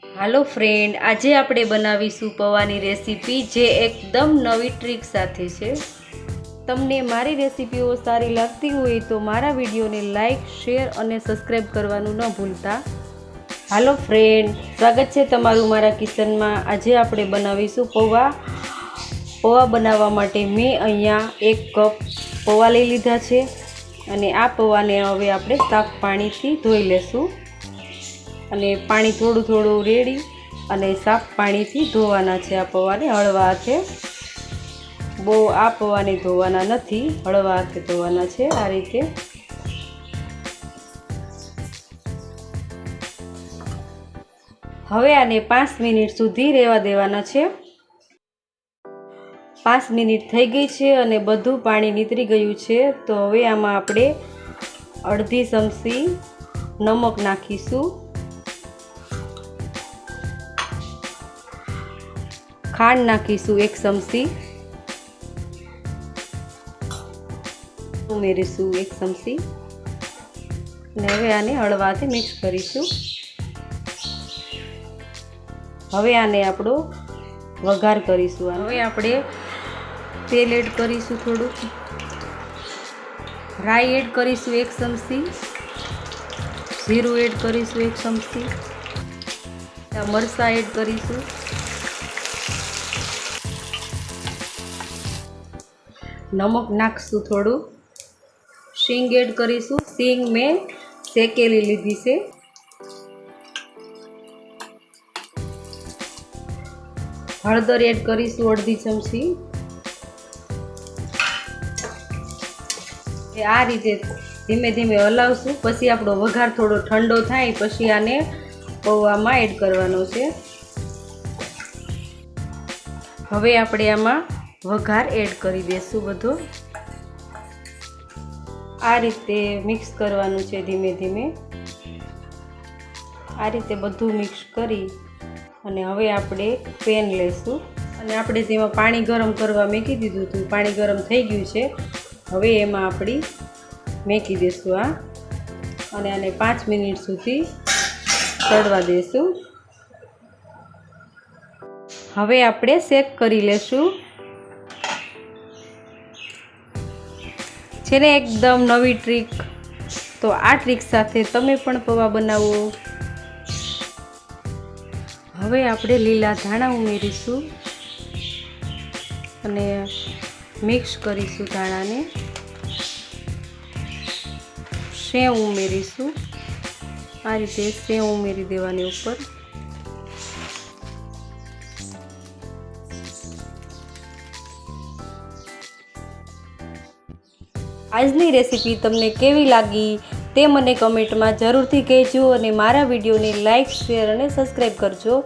હાલો friend, આજે આપણે બનાવીશું પૌવાની રેસીપી જે એકદમ નવી ટ્રીક સાથે છે। તમને મારી રેસીપીઓ સારી લાગતી હોય તો મારા વિડીયોને લાઈક, શેર અને સબસ્ક્રાઈબ કરવાનું ન ભૂલતા। હાલો ફ્રેન્ડ, સ્વાગત છે તમારું મારા કિચનમાં। આજે આપણે બનાવીશું પૌવા। પૌવા બનાવવા માટે મેં અહીંયા 1 કપ પૌવા લઈ લીધા છે અને આ પૌવાને હવે આપણે સાફ પાણીથી ધોઈ લેશું અને પાણી થોડું થોડું રેડી અને સાફ પાણીથી ધોવાના છે। આ પૌવાને હળવા હાથે, બહુ આ પૌવાને ધોવાના નથી, હળવા હાથે ધોવાના છે। આ રીતે હવે આને 5 મિનિટ સુધી રહેવા દેવાના છે। 5 મિનિટ થઈ ગઈ છે અને બધું પાણી નીતરી ગયું છે। તો હવે આમાં આપણે અડધી ચમચી નમક નાખીશું, ખાંડ નાખીશું 1 ચમચી, ઉમેરીશું 1 ચમચી અને હવે આને હળવાથી મિક્સ કરીશું। હવે આને આપણો વઘાર કરીશું। હવે આપણે તેલ એડ કરીશું, થોડું રાઈ એડ કરીશું 1 ચમચી, જીરું એડ કરીશું 1 ચમચી, મરચાં એડ કરીશું, નમક નાખશું થોડું, સીંગ એડ કરીશું। સીંગ મેં શેકેલી લીધી છે। હળદર એડ કરીશું અડધી ચમચી। આ રીતે ધીમે ધીમે હલાવશું, પછી આપણો વઘાર થોડો ઠંડો થાય પછી આને પૌવામાં એડ કરવાનો છે। હવે આપણે આમાં વઘાર એડ કરી દઈશું બધો। આ રીતે મિક્સ કરવાનું છે ધીમે ધીમે। આ રીતે બધું મિક્સ કરી અને હવે આપણે પેન લઈશું અને આપણે તેમાં પાણી ગરમ કરવા મૂકી દીધું હતું। પાણી ગરમ થઈ ગયું છે। હવે એમાં આપણી મૂકી દઈશું આ અને આને 5 મિનિટ સુધી ચડવા દઈશું। હવે આપણે શેક કરી લેશું। છે ને એકદમ નવી ટ્રીક, તો આ ટ્રીક સાથે તમે પણ પૌવા બનાવો। હવે આપણે લીલા ધાણા ઉમેરીશું અને મિક્સ કરીશું ધાણાને। સેવ ઉમેરીશું, આ રીતે સેવ ઉમેરી દેવાની ઉપર। આજની રેસીપી તમને કેવી લાગી તે મને કમેન્ટમાં જરૂરથી કહેજો અને મારા વિડીયોને લાઈક, શેર અને સબસ્ક્રાઈબ કરજો।